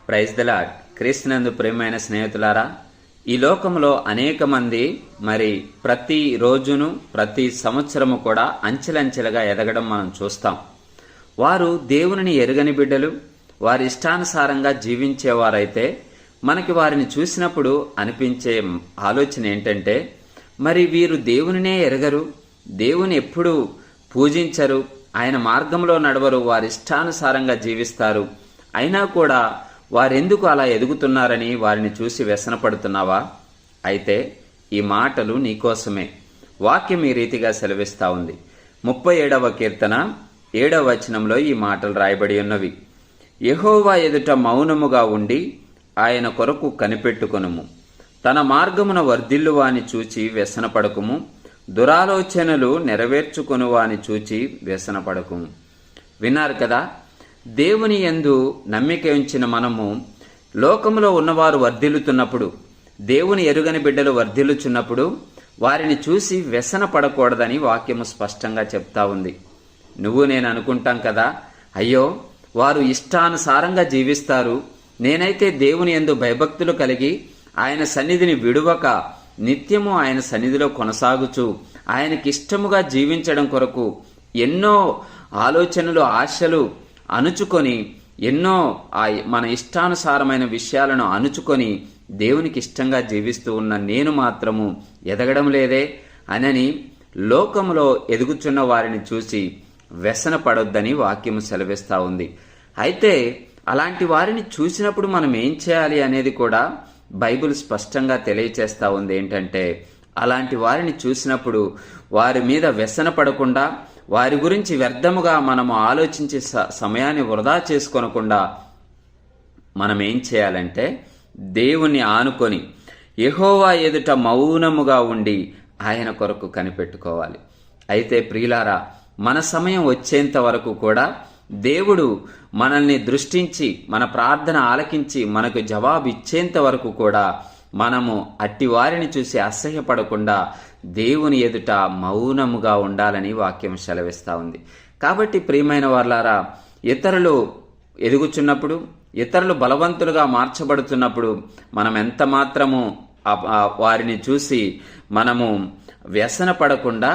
Praise the lord. క్రీస్తునందు ప్రియమైన స్నేహితులారా, ఈ లోకంలో అనేక మంది ప్రతి రోజును ప్రతి సంవత్సరము కూడా అంచెలంచెలుగా ఎదగడం మనం చూస్తాం. వారు దేవునిని ఎరుగని బిడ్డలు, వారి ఇష్టానుసారంగా జీవించేవారైతే మనకి వారిని చూసినప్పుడు అనిపించే ఆలోచన ఏంటంటే, వీరు దేవునినే ఎరగరు, దేవుని ఎప్పుడు పూజించరు, ఆయన మార్గంలో నడవరు, వారి ఇష్టానుసారంగా జీవిస్తారు, అయినా కూడా వారెందుకు అలా ఎదుగుతున్నారని వారిని చూసి వ్యసనపడుతున్నావా? అయితే ఈ మాటలు నీకోసమే. వాక్యం ఈ రీతిగా సెలవిస్తా ఉంది. 37వ కీర్తన 7వ వచనంలో ఈ మాటలు రాయబడి ఉన్నవి. యెహోవా ఎదుట మౌనముగా ఉండి ఆయన కొరకు కనిపెట్టుకొనుము. తన మార్గమున వర్ధిల్లువాని చూచి వ్యసనపడకుము. దురాలోచనలు నెరవేర్చుకొనువాని చూచి వ్యసనపడకుము. విన్నారు కదా, దేవుని యందు నమ్మిక ఉంచిన మనము లోకములో ఉన్నవారు వర్ధిల్లుతున్నప్పుడు, దేవుని ఎరుగని బిడ్డలు వర్ధిల్లుచున్నప్పుడు వారిని చూసి వ్యసన పడకూడదని వాక్యము స్పష్టంగా చెప్తా ఉంది. నువ్వు నేను అనుకుంటాం కదా, అయ్యో వారు ఇష్టానుసారంగా జీవిస్తారు, నేనైతే దేవుని యందు భయభక్తులు కలిగి ఆయన సన్నిధిని విడువక నిత్యము ఆయన సన్నిధిలో కొనసాగుచు ఆయనకిష్టముగా జీవించడం కొరకు ఎన్నో ఆలోచనలు ఆశలు అణుచుకొని, ఎన్నో మన ఇష్టానుసారమైన విషయాలను అణుచుకొని దేవునికి ఇష్టంగా జీవిస్తూ ఉన్న నేను మాత్రము ఎదగడం లేదే అనని లోకములో ఎదుగుచున్న వారిని చూసి వ్యసన పడొద్దని వాక్యము సెలవిస్తా ఉంది. అయితే అలాంటి వారిని చూసినప్పుడు మనం ఏం చేయాలి అనేది కూడా బైబిల్ స్పష్టంగా తెలియచేస్తా ఉంది. ఏంటంటే, అలాంటి వారిని చూసినప్పుడు వారి మీద వ్యసన పడకుండా, వారి గురించి వ్యర్థముగా మనము ఆలోచించే సమయాన్ని వృధా చేసుకోనకుండా మనం ఏం చేయాలంటే, దేవుణ్ణి ఆనుకొని యెహోవా ఎదుట మౌనముగా ఉండి ఆయన కొరకు కనిపెట్టుకోవాలి. అయితే ప్రియులారా, మన సమయం వచ్చేంత వరకు కూడా దేవుడు మనల్ని దృష్టించి మన ప్రార్థన ఆలకించి మనకు జవాబు ఇచ్చేంత వరకు కూడా మనము అట్టి వారిని చూసి అసహ్యపడకుండా దేవుని ఎదుట మౌనముగా ఉండాలని వాక్యం సెలవిస్తా ఉంది. కాబట్టి ప్రియమైన వారలారా, ఇతరులు ఎదుగుచున్నప్పుడు, ఇతరులు బలవంతులుగా మార్చబడుతున్నప్పుడు మనం ఎంత మాత్రము వారిని చూసి మనము వ్యసన పడకుండా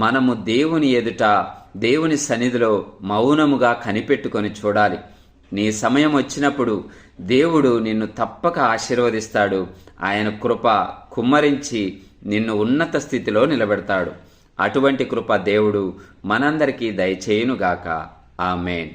మనము దేవుని ఎదుట దేవుని సన్నిధిలో మౌనముగా కనిపెట్టుకొని చూడాలి. నీ సమయం వచ్చినప్పుడు దేవుడు నిన్ను తప్పక ఆశీర్వదిస్తాడు. ఆయన కృప కుమ్మరించి నిన్ను ఉన్నత స్థితిలో నిలబెడతాడు. అటువంటి కృప దేవుడు మనందరికీ దయచేయునుగాక. ఆమేన్.